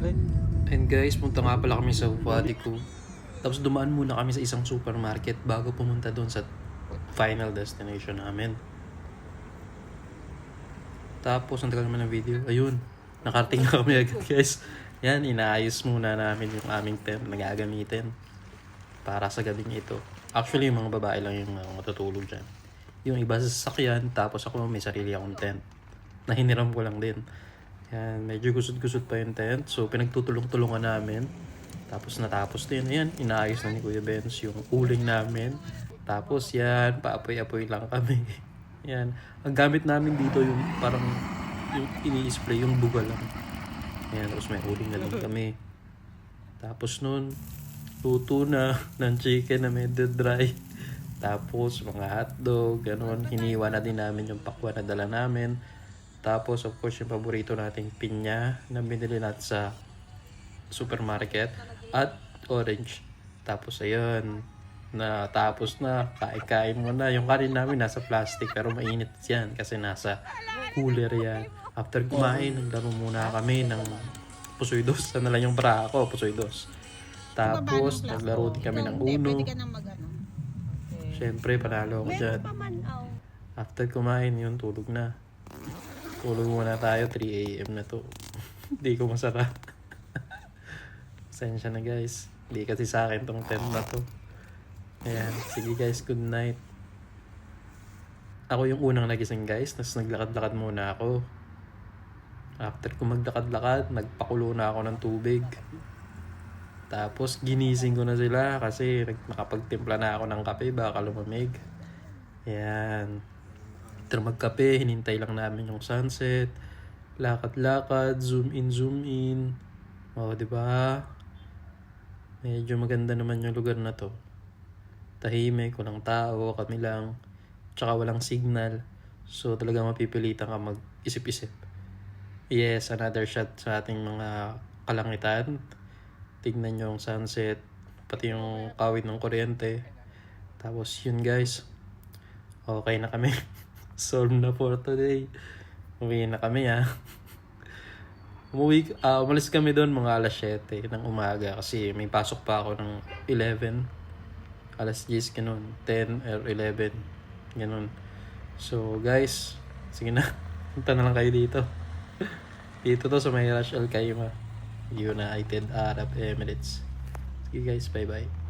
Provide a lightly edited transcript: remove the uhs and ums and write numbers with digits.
Okay. And guys, punta nga pala kami sa Wadi ko. Tapos dumaan muna kami sa isang supermarket bago pumunta doon sa final destination namin. Tapos, ang tagal naman ng video. Ayun, nakarating na kami agad guys. Yan, inaayos muna namin yung aming tent na gagamitin para sa gabing ito. Actually, yung mga babae lang yung matutulog dyan. Yung iba sa sasakyan, tapos ako may sarili akong tent. Na hiniram ko lang din. Yan, medyo gusot-gusot pa yung tent. So, pinagtutulong-tulungan namin. Tapos natapos din. Ayan, inaayos na ni Kuya Benz yung uling namin. Tapos yan, paapoy-apoy lang kami. Yan. Ang gamit namin dito yung parang yung ini-spray, yung buga lang. Yan, tapos may uling na din kami. Tapos nun, luto na ng chicken na medyo dry. Tapos mga hotdog, gano'n. Hiniwa na din namin yung pakwan na dala namin. Tapos, of course, yung paborito nating pinya na binili natin sa supermarket at orange. Tapos, ayun, natapos na, kain-kain mo na. Yung kanin namin nasa plastic pero mainit yan kasi nasa cooler yan. After kumain, naglaro muna kami ng pusoy dos. Sana lang yung bra ko, pusoy dos. Tapos, naglaro din kami ng Uno. Siyempre, panalo ako dyan. After kumain, yun, tulog na. Tulog muna tayo, 3 AM na to. Hindi ko masarap. Pasensya na guys. Hindi kasi sa akin tong tent na to. Ayan, sige guys, good night. Ako yung unang nagising guys, tapos naglakad-lakad muna ako. After ko maglakad-lakad, nagpakulo na ako ng tubig. Tapos ginising ko na sila kasi nakapagtimpla na ako ng kape, baka lumamig. Ayan. After magkape, hinintay lang namin yung sunset. Lakad-lakad, zoom in. O, diba? Medyo maganda naman yung lugar na to. Tahimik, walang tao, kami lang. Tsaka walang signal. So, talaga mapipilitan ka mag-isip-isip. Yes, another shot sa ating mga kalangitan. Tignan yung sunset, pati yung kawit ng kuryente. Tapos yun guys, okay na kami. Solve na for today. Uwi na kami umalis kami doon mga alas 7 ng umaga kasi may pasok pa ako ng 11. Alas 10 ganun, 10 or 11 ganun. So guys, sige na, punta na lang kayo dito. Dito to sa may Ras Al Khaimah, United Arab Emirates. Sige guys, bye bye.